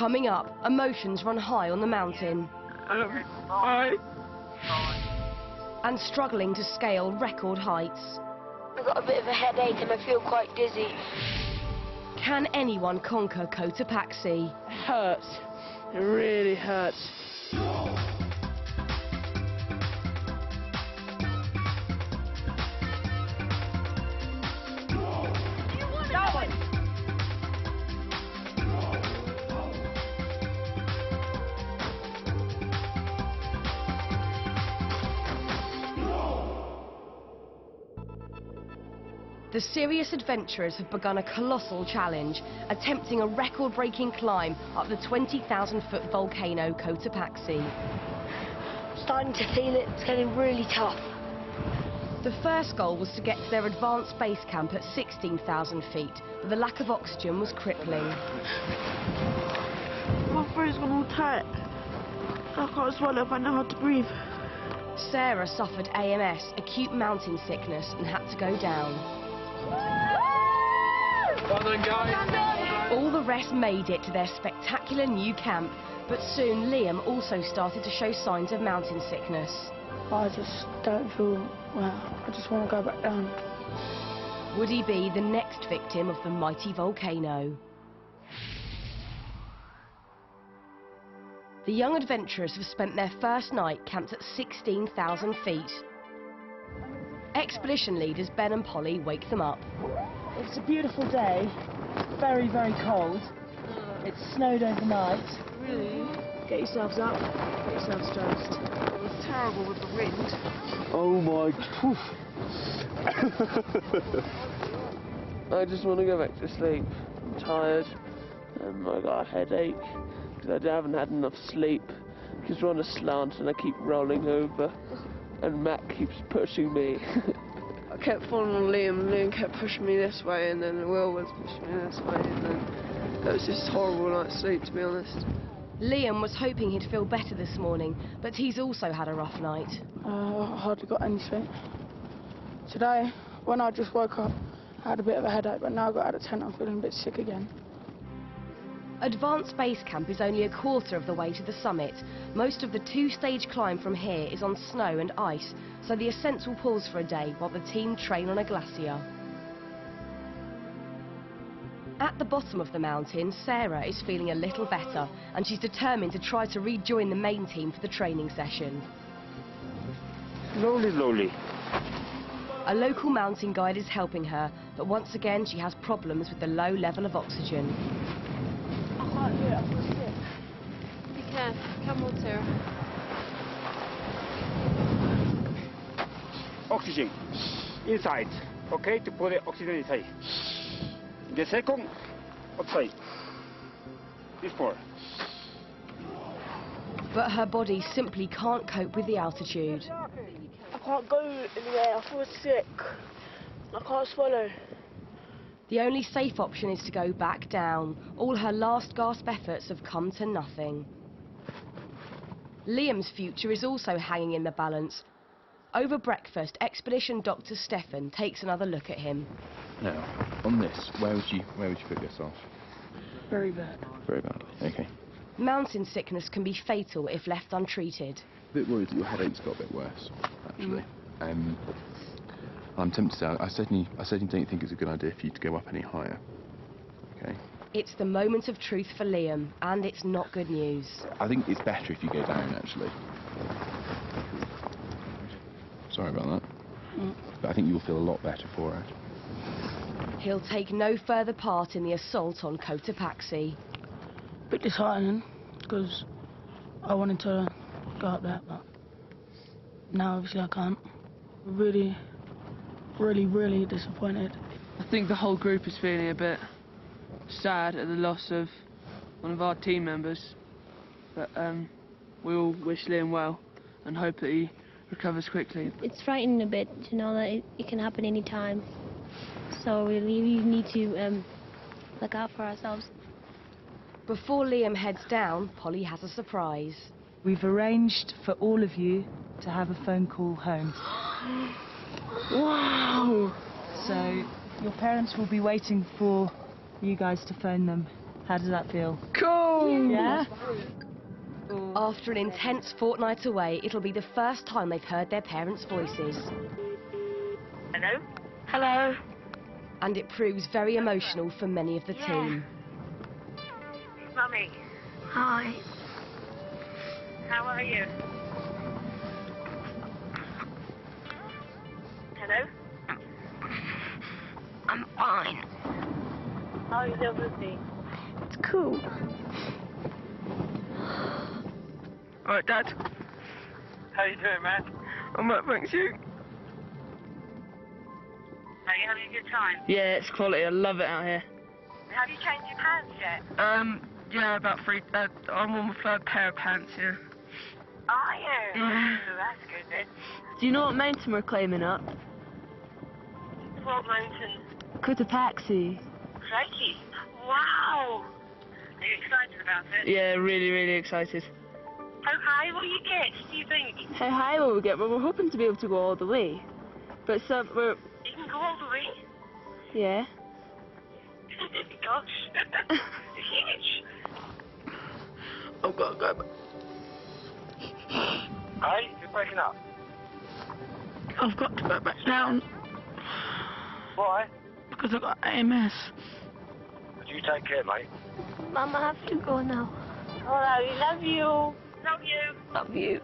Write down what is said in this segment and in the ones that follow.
Coming up, emotions run high on the mountain. And struggling to scale record heights. I've got a bit of a headache and I feel quite dizzy. Can anyone conquer Cotopaxi? It hurts. It really hurts. The serious adventurers have begun a colossal challenge, attempting a record-breaking climb up the 20,000-foot volcano Cotopaxi. Starting to feel it. It's getting really tough. The first goal was to get to their advanced base camp at 16,000 feet, but the lack of oxygen was crippling. My throat's gone all tight. I can't swallow if I know how to breathe. Sarah suffered AMS, acute mountain sickness, and had to go down. Well done, guys. All the rest made it to their spectacular new camp, but soon Liam also started to show signs of mountain sickness. I just don't feel well. I just want to go back down. Would he be the next victim of the mighty volcano? The young adventurers have spent their first night camped at 16,000 feet. Expedition leaders Ben and Polly wake them up. It's a beautiful day. Very, very cold. It snowed overnight. Really? Get yourselves up. Get yourselves dressed. It was terrible with the wind. Oh my... I just want to go back to sleep. I'm tired. I got a headache because I haven't had enough sleep. Because we're on a slant and I keep rolling over. And Matt keeps pushing me. I kept falling on Liam, and Liam kept pushing me this way, and then Will was pushing me this way, and then it was just a horrible night's sleep, to be honest. Liam was hoping he'd feel better this morning, but he's also had a rough night. I hardly got any sleep. Today, when I just woke up, I had a bit of a headache, but now I got out of tent, I'm feeling a bit sick again. Advanced Base Camp is only a quarter of the way to the summit. Most of the two-stage climb from here is on snow and ice, so the ascents will pause for a day while the team train on a glacier. At the bottom of the mountain, Sarah is feeling a little better, and she's determined to try to rejoin the main team for the training session. Slowly, slowly. A local mountain guide is helping her, but once again she has problems with the low level of oxygen. I can't do it, I feel sick. You can. Come on, Sarah. Oxygen inside, okay, to put the oxygen inside. The second, outside. This four. But her body simply can't cope with the altitude. I can't go anywhere, I feel sick. I can't swallow. The only safe option is to go back down. All her last gasp efforts have come to nothing. Liam's future is also hanging in the balance. Over breakfast, Expedition Dr. Stefan takes another look at him. Now, on this, where would you put yourself? Very bad. Very badly, okay. Mountain sickness can be fatal if left untreated. A bit worried that your headache's got a bit worse, actually. I'm tempted to say, I certainly don't think it's a good idea for you to go up any higher. Okay? It's the moment of truth for Liam, and it's not good news. I think it's better if you go down, actually. Sorry about that. But I think you'll feel a lot better for it. He'll take no further part in the assault on Cotopaxi. A bit disheartening, because I wanted to go up there, but now obviously I can't. Really, really disappointed. I think the whole group is feeling a bit sad at the loss of one of our team members, but we all wish Liam well and hope that he recovers quickly. It's frightening a bit to know that it can happen any time. So we need to look out for ourselves. Before Liam heads down, Polly has a surprise. We've arranged for all of you to have a phone call home. Wow! So your parents will be waiting for you guys to phone them How does that feel? Cool! Yeah? After an intense fortnight away, it'll be the first time they've heard their parents' voices. Hello? Hello? And it proves very emotional for many of the team. Mummy. Hi. How are you? Hello? I'm fine. How is everything? It's cool. Alright, Dad. How you doing, man? I'm right, thanks you. Are you having a good time? Yeah, it's quality. I love it out here. Have you changed your pants yet? Yeah, about three. I'm on my third pair of pants here. Are you? Yeah. Oh, that's good then. Do you know what mountain we're climbing up? What mountain? Cotopaxi. Crikey. Wow. Are you excited about it? Yeah, really, really excited. How high will you get, do you think? How high will we get? Well, we're hoping to be able to go all the way. But we're... You can go all the way? Yeah. Gosh. It's huge. I've got to go back. Hey, you're breaking up. I've got to go back down Why? because I've got AMS. You take care, mate. Mum, I have to go now. Oh, we love you. Love you. Love you.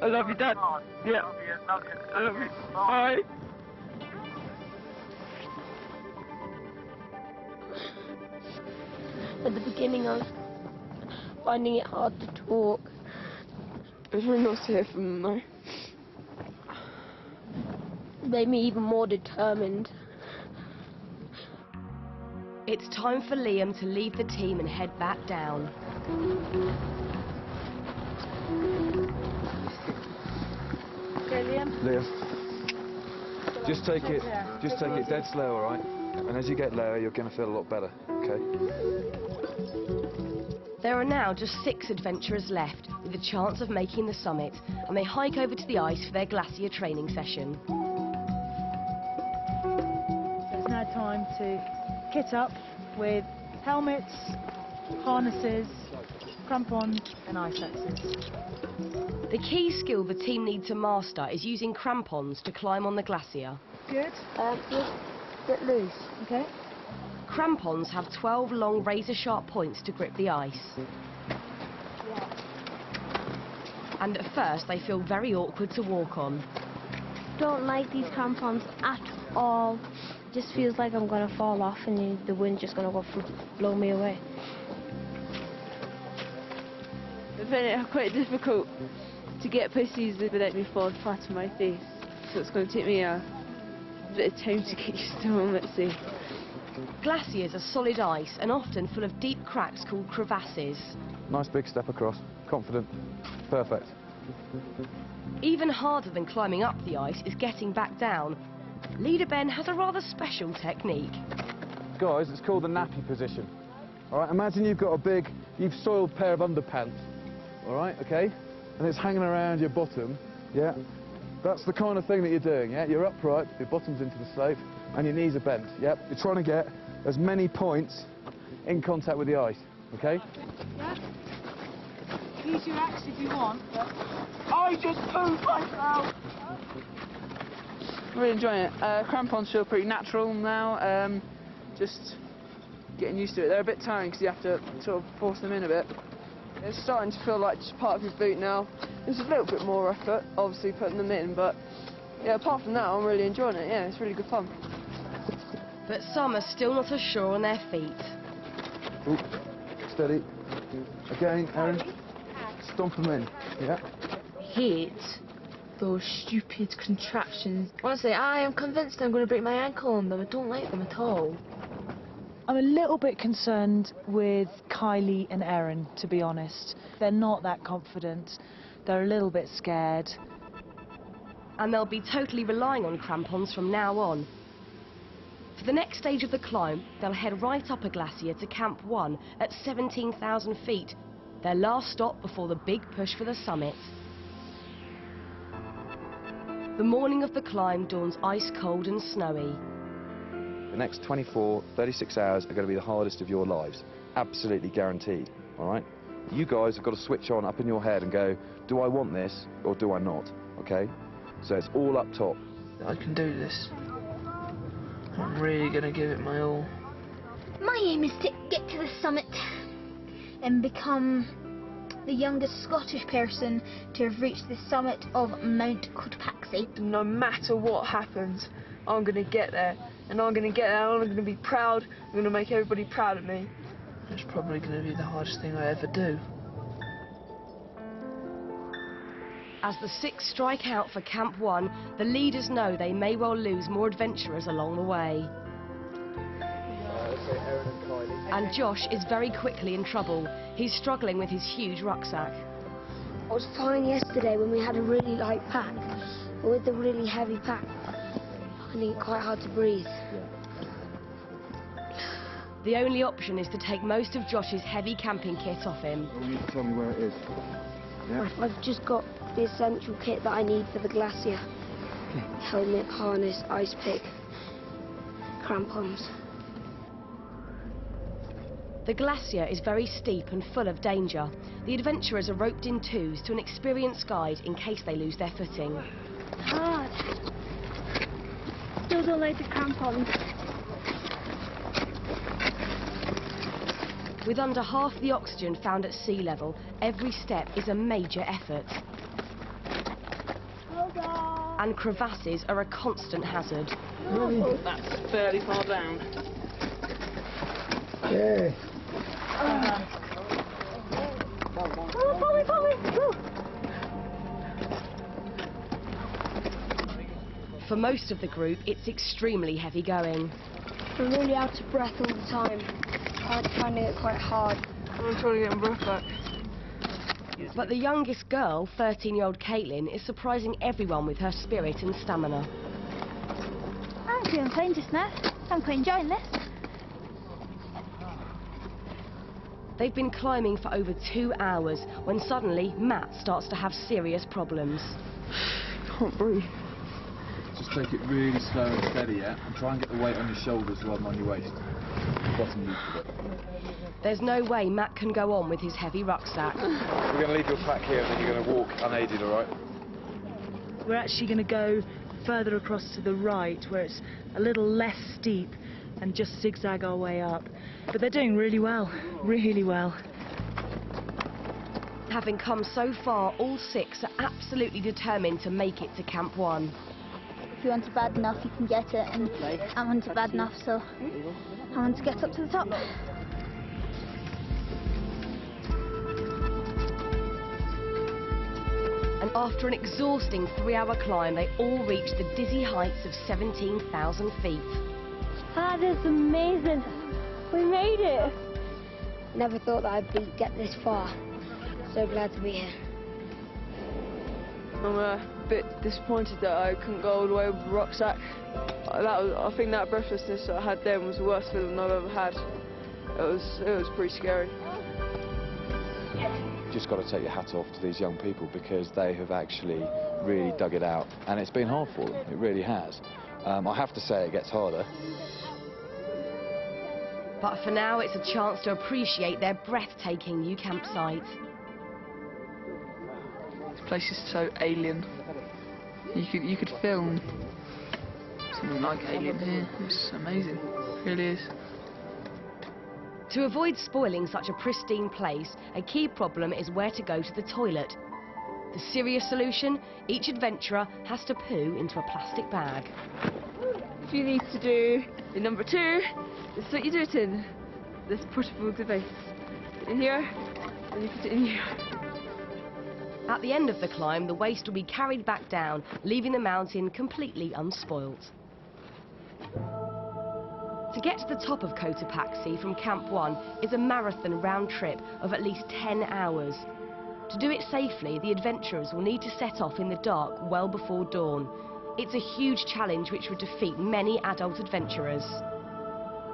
I love you, Dad. Yeah. Love you, love you. I love you. Bye. At the beginning, I was finding it hard to talk. It's really nice to hear from them, though. It made me even more determined. It's time for Liam to leave the team and head back down. Liam, just take it dead slow, all right? And as you get lower, you're going to feel a lot better, okay? There are now just 6 adventurers left with a chance of making the summit, and they hike over to the ice for their glacier training session. It's now time to kit up with helmets, harnesses, crampons and ice axes. The key skill the team need to master is using crampons to climb on the glacier. Good. Just get loose, okay? Crampons have 12 long razor-sharp points to grip the ice. And at first they feel very awkward to walk on. Don't like these crampons at all. It just feels like I'm gonna fall off and the wind's just gonna blow me away. I find it quite difficult to get pussies without me falling flat on my face. So it's going to take me a bit of time to get used to them, let's see. Glaciers are solid ice and often full of deep cracks called crevasses. Nice big step across. Confident. Perfect. Even harder than climbing up the ice is getting back down. Leader Ben has a rather special technique. Guys, it's called the nappy position. All right, imagine you've got a big, you've soiled pair of underpants. All right, okay? And it's hanging around your bottom, yeah? That's the kind of thing that you're doing, yeah? You're upright, your bottom's into the slope, and your knees are bent, yep? You're trying to get as many points in contact with the ice, okay? Yeah. Use your axe if you want, but I just pooped myself. Really enjoying it. Crampons feel pretty natural now. Just getting used to it. They're a bit tiring because you have to sort of force them in a bit. It's starting to feel like just part of your boot now. There's a little bit more effort, obviously, putting them in, but yeah, apart from that, I'm really enjoying it. Yeah, it's really good fun. But some are still not as sure on their feet. Ooh, steady. Again, Aaron. Stomp them in, yeah? Hate those stupid contraptions. Honestly, I am convinced I'm going to break my ankle on them. I don't like them at all. I'm a little bit concerned with Kylie and Erin, to be honest. They're not that confident. They're a little bit scared. And they'll be totally relying on crampons from now on. For the next stage of the climb, they'll head right up a glacier to Camp 1 at 17,000 feet, their last stop before the big push for the summit. The morning of the climb dawns ice cold and snowy. the next 24, 36 hours are going to be the hardest of your lives. Absolutely guaranteed, all right? You guys have got to switch on up in your head and go, do I want this or do I not, okay? So it's all up top. I can do this. I'm really going to give it my all. My aim is to get to the summit and become the youngest Scottish person to have reached the summit of Mount Cotopaxi. No matter what happens, I'm going to get there. And I'm going to get there and I'm going to be proud. I'm going to make everybody proud of me. It's probably going to be the hardest thing I ever do. As the six strike out for Camp 1, the leaders know they may well lose more adventurers along the way. And Josh is very quickly in trouble. He's struggling with his huge rucksack. I was fine yesterday when we had a really light pack, but with the really heavy pack, finding it quite hard to breathe. The only option is to take most of Josh's heavy camping kit off him. You need to tell me where it is. Yeah. I've just got the essential kit that I need for the glacier. Helmet, harness, ice pick, crampons. The glacier is very steep and full of danger. The adventurers are roped in twos to an experienced guide in case they lose their footing. Hard. Still don't like the crampons. With under half the oxygen found at sea level, every step is a major effort. And crevasses are a constant hazard. That's fairly far down. Yeah. For most of the group, it's extremely heavy going. I'm really out of breath all the time. I'm finding it quite hard. I'm trying to get my breath back. But the youngest girl, 13-year-old Caitlin, is surprising everyone with her spirit and stamina. I'm feeling fine just now. I'm quite enjoying this. They've been climbing for over 2 hours when suddenly Matt starts to have serious problems. Can't breathe. Just take it really slow and steady, yeah? And try and get the weight on your shoulders rather than on your waist. Bottom loop of it. There's no way Matt can go on with his heavy rucksack. We're going to leave your pack here and then you're going to walk unaided, all right? We're actually going to go further across to the right where it's a little less steep and just zigzag our way up. But they're doing really well, really well. Having come so far, all six are absolutely determined to make it to Camp 1. If you want it bad enough, you can get it, and I want it bad enough, so I want to get up to the top. And after an exhausting 3-hour climb, they all reach the dizzy heights of 17,000 feet. That is amazing. We made it. Never thought that I'd get this far. So glad to be here. I'm a bit disappointed that I couldn't go all the way with the rucksack. I think that breathlessness that I had then was the worst feeling I've ever had. It was pretty scary. Just got to take your hat off to these young people because they have actually really dug it out, and it's been hard for them. It really has. I have to say it gets harder. But for now, it's a chance to appreciate their breathtaking new campsite. This place is so alien. You could film something like Alien here. It's amazing. It really is. To avoid spoiling such a pristine place, a key problem is where to go to the toilet. The serious solution? Each adventurer has to poo into a plastic bag. If you need to do the number 2, this is what you do it in. This portable device. Put it in here, and you put it in here. At the end of the climb, the waste will be carried back down, leaving the mountain completely unspoilt. To get to the top of Cotopaxi from Camp 1 is a marathon round trip of at least 10 hours. To do it safely, the adventurers will need to set off in the dark well before dawn. It's a huge challenge which would defeat many adult adventurers.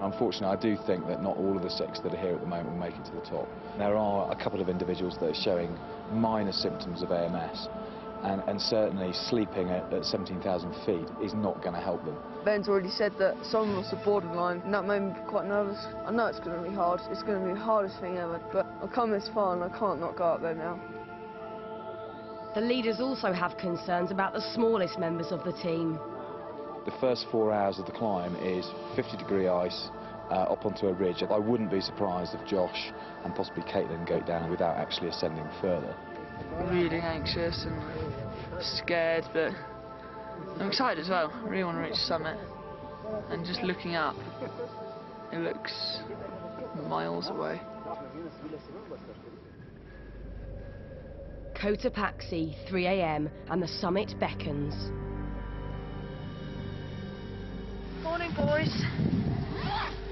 Unfortunately, I do think that not all of the 6 that are here at the moment will make it to the top. There are a couple of individuals that are showing minor symptoms of AMS, and certainly sleeping at 17,000 feet is not going to help them. Ben's already said that some of us are borderline, and that made me quite nervous. I know it's going to be hard. It's going to be the hardest thing ever, but I've come this far and I can't not go up there now. The leaders also have concerns about the smallest members of the team. The first 4 hours of the climb is 50-degree ice up onto a ridge. I wouldn't be surprised if Josh and possibly Caitlin go down without actually ascending further. Really anxious and scared, but I'm excited as well. I really want to reach the summit. And just looking up, it looks miles away. Cotopaxi, 3 AM, and the summit beckons. Morning, boys.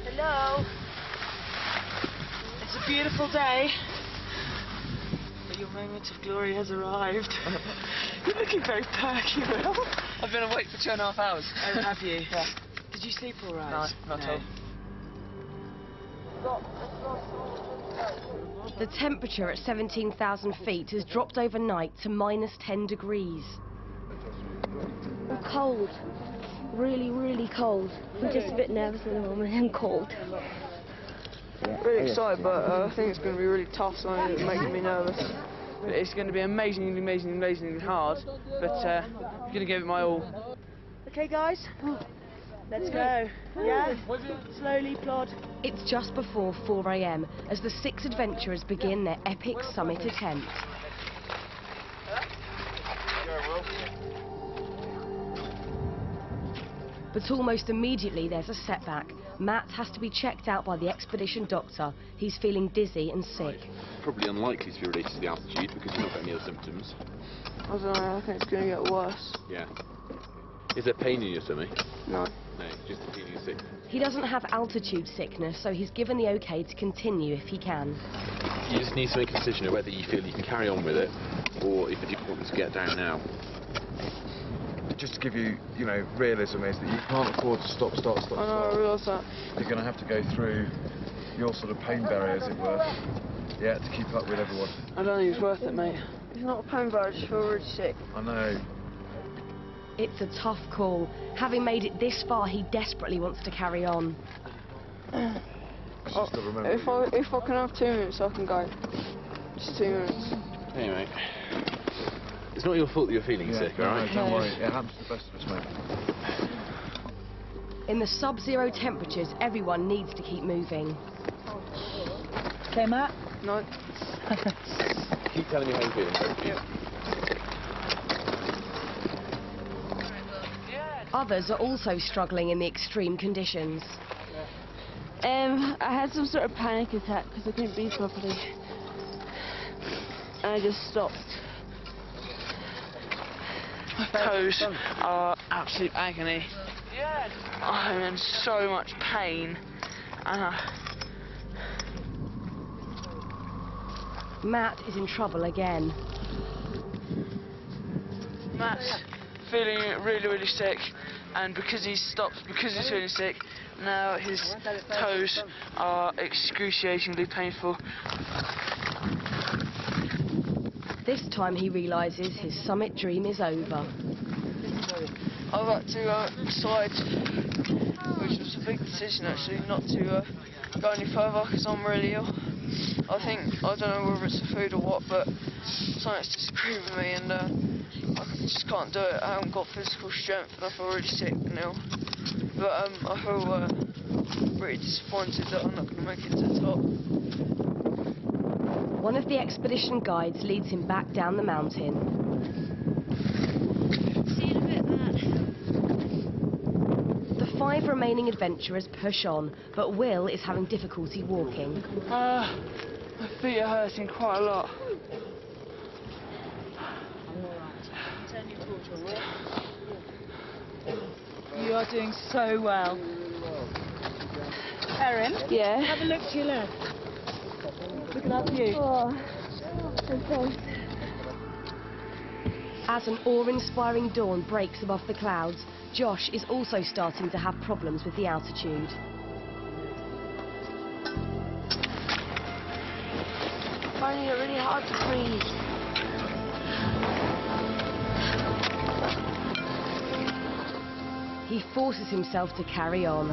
Hello. It's a beautiful day. But your moment of glory has arrived. You're looking very perky, Will. I've been awake for 2.5 hours. Oh, have you? Yeah. Did you sleep all right? No, not at all. The temperature at 17,000 feet has dropped overnight to -10 degrees. I'm cold. Really, really cold. I'm just a bit nervous at the moment. I'm cold. Really excited, but I think it's going to be really tough, so it's making me nervous. It's going to be amazingly hard, but I'm going to give it my all. Okay, guys. Let's go. Yeah? Slowly plod. It's just before 4 AM as the 6 adventurers begin their epic summit attempt. But almost immediately there's a setback. Matt has to be checked out by the expedition doctor. He's feeling dizzy and sick. Probably unlikely to be related to the altitude because you've not got any other symptoms. I don't know, I think it's going to get worse. Yeah. Is there pain in your stomach? No. No, just feeling sick. He doesn't have altitude sickness, so he's given the okay to continue if he can. You just need to make a decision of whether you feel you can carry on with it or if you want to get down now. Just to give you, realism is that you can't afford to stop. I know, I realise that. You're going to have to go through your sort of pain barrier, as it were, yeah, to keep up with everyone. I don't think it's worth it, mate. It's not a pain barrier, I just feel really sick. I know. It's a tough call. Having made it this far, he desperately wants to carry on. If I can have 2 minutes, I can go. Just 2 minutes. Hey, mate. It's not your fault that you're feeling sick, all right? No, don't worry. It happens to the best of us, mate. In the sub-zero temperatures, everyone needs to keep moving. Okay, Matt? No. Keep telling me how you're feeling. Yeah. Others are also struggling in the extreme conditions. I had some sort of panic attack because I couldn't breathe properly. And I just stopped. My toes are absolute agony. I'm in so much pain. Matt is in trouble again. Matt's feeling really sick, and because he's stopped, because he's feeling sick, now his toes are excruciatingly painful. This time he realises his summit dream is over. I've had to decide, which was a big decision actually, not to go any further because I'm really ill. I don't know whether it's the food or what, but something's disagreed with me and I just can't do it. I haven't got physical strength and I feel really sick and ill. But I feel really disappointed that I'm not going to make it to the top. One of the expedition guides leads him back down the mountain. See you in a bit, Matt. The 5 remaining adventurers push on, but Will is having difficulty walking. My feet are hurting quite a lot. You are doing so well. Erin? Yeah? Have a look to your left. Look at that view. Oh, okay. As an awe-inspiring dawn breaks above the clouds, Josh is also starting to have problems with the altitude. Finding it really hard to breathe. he forces himself to carry on.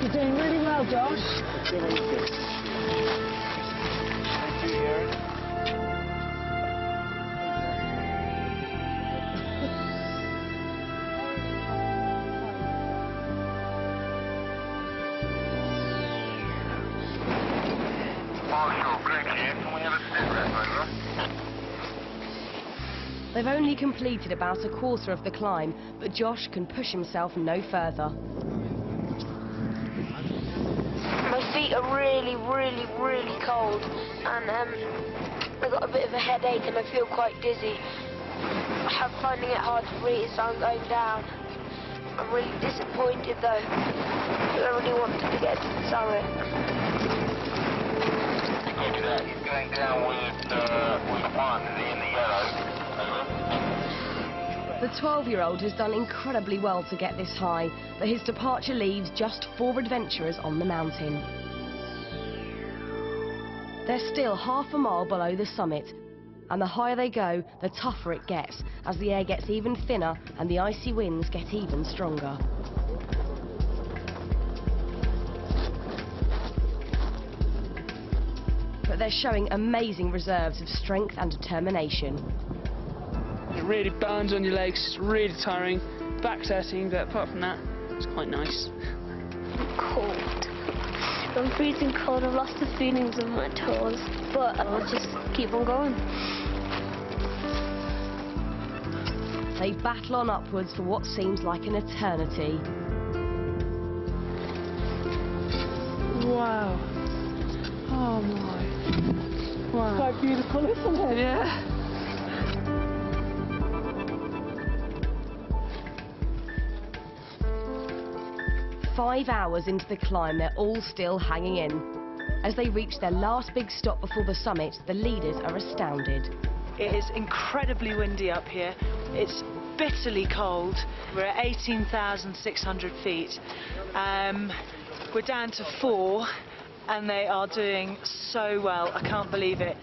You're doing really well, Josh. They've only completed about a quarter of the climb, but Josh can push himself no further. My feet are really cold, and I've got a bit of a headache and I feel quite dizzy. I'm finding it hard to breathe, so I'm going down. I'm really disappointed though, because I really wanted to get to the summit. Copy that. He's going down with the one in the yellow. The 12-year-old has done incredibly well to get this high, but his departure leaves just 4 adventurers on the mountain. They're still half a mile below the summit, and the higher they go, the tougher it gets, as the air gets even thinner and the icy winds get even stronger. But they're showing amazing reserves of strength and determination. It really burns on your legs, it's really tiring, back's hurting, but apart from that, it's quite nice. Cold. I'm freezing cold, I've lost the feelings of my toes, but I'll just keep on going. They battle on upwards for what seems like an eternity. Wow. Oh my. Wow. It's quite beautiful, isn't it? Yeah. "5 hours into the climb, they're all still hanging in. As they reach their last big stop before the summit, the leaders are astounded. It is incredibly windy up here. It's bitterly cold. We're at 18,600 feet. We're down to 4, and they are doing so well. I can't believe it.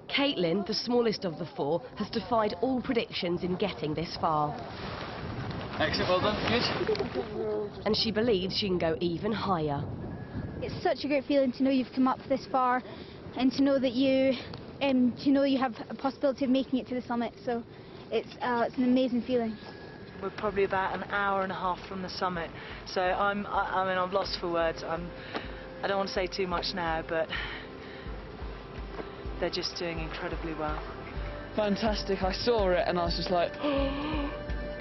Caitlin, the smallest of the 4, has defied all predictions in getting this far. Excellent, well done, good. And she believes she can go even higher. It's such a great feeling to know you've come up this far, and to know that you have a possibility of making it to the summit. So it's an amazing feeling. We're probably about an hour and a half from the summit, so I mean, I'm lost for words. I don't want to say too much now, but they're just doing incredibly well. Fantastic, I saw it and I was just like,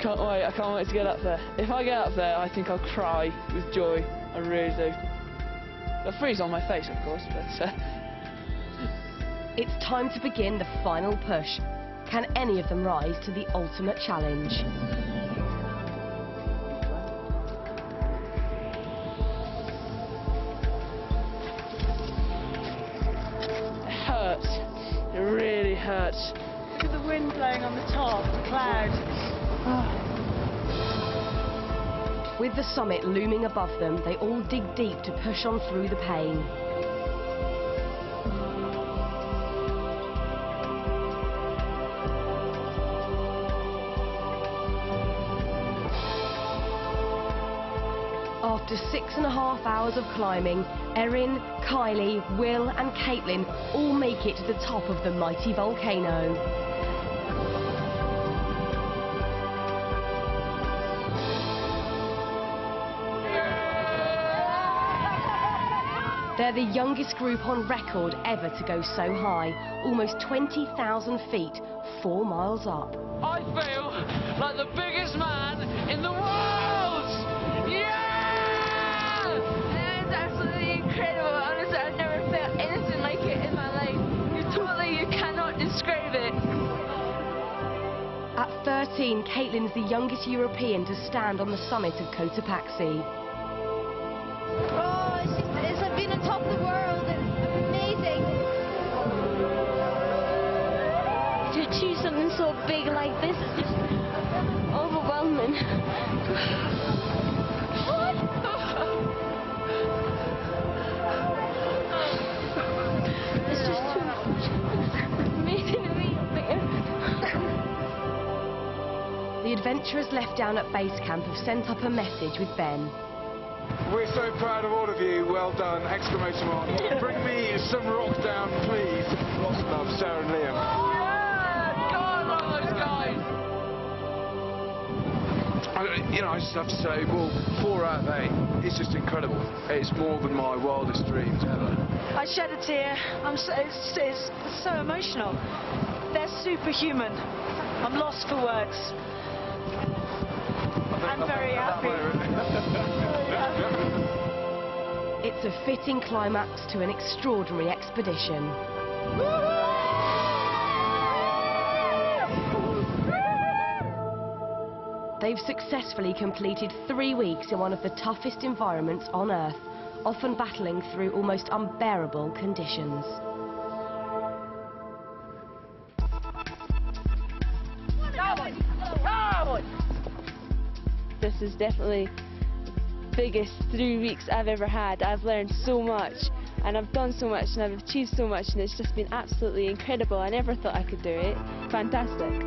can't wait, I can't wait to get up there. If I get up there, I think I'll cry with joy, I really do. I'll freeze on my face, of course, but... It's time to begin the final push. Can any of them rise to the ultimate challenge? It hurts. It really hurts. Look at the wind blowing on the top, the cloud. With the summit looming above them, they all dig deep to push on through the pain. After 6.5 hours of climbing, Erin, Kylie, Will and Caitlin all make it to the top of the mighty volcano. They're the youngest group on record ever to go so high, almost 20,000 feet, 4 miles up. I feel like the biggest man in the world! Yeah! It's absolutely incredible. Honestly, I've never felt anything like it in my life. You cannot describe it. At 13, Caitlin's the youngest European to stand on the summit of Cotopaxi. Oh, it's like being on top of the world. It's amazing. To achieve something so big like this is just overwhelming. It's just too much. It's amazing to be up there. adventurers left down at base camp have sent up a message with Ben. We're so proud of all of you. Well done! Exclamation mark. Bring me some rock down, please. Lots of love, Sarah and Liam. I just have to say, well, 4 out of 8, it's just incredible. It's more than my wildest dreams ever. I shed a tear. It's so emotional. They're superhuman. I'm lost for words. I'm very happy. It's a fitting climax to an extraordinary expedition. They've successfully completed 3 weeks in one of the toughest environments on Earth, often battling through almost unbearable conditions. This is definitely the biggest 3 weeks I've ever had. I've learned so much and I've done so much and I've achieved so much, and it's just been absolutely incredible. I never thought I could do it. Fantastic.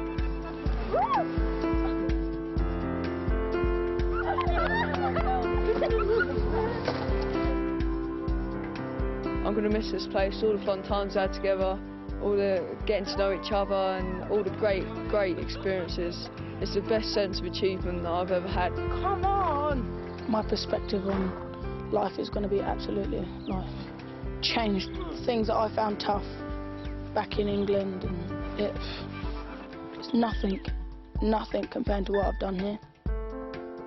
I'm going to miss this place, all the fun times we had together, all the getting to know each other and all the great experiences. It's the best sense of achievement that I've ever had. Come on! My perspective on life is going to be absolutely changed. Things that I found tough back in England, and it's nothing compared to what I've done here.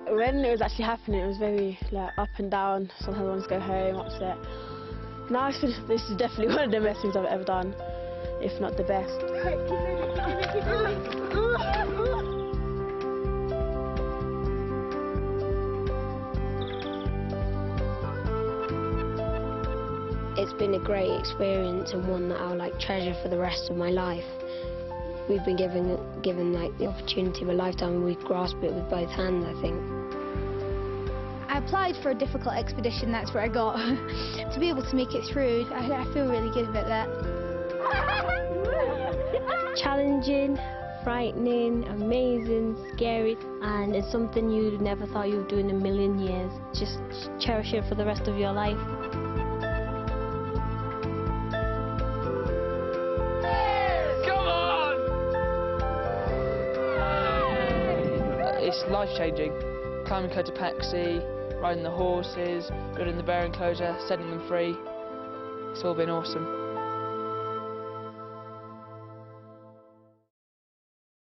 When it was actually happening, it was very up and down. Sometimes I wanted to go home, upset. Now I feel this is definitely one of the best things I've ever done, if not the best. It's been a great experience and one that I'll treasure for the rest of my life. We've been given the opportunity of a lifetime, and we've grasped it with both hands, I think. I applied for a difficult expedition, that's where I got. To be able to make it through, I feel really good about that. Challenging, frightening, amazing, scary, and it's something you never thought you would do in a million years. Just cherish it for the rest of your life. It's life-changing. Climbing Cotopaxi, riding the horses, building the bear enclosure, setting them free. It's all been awesome.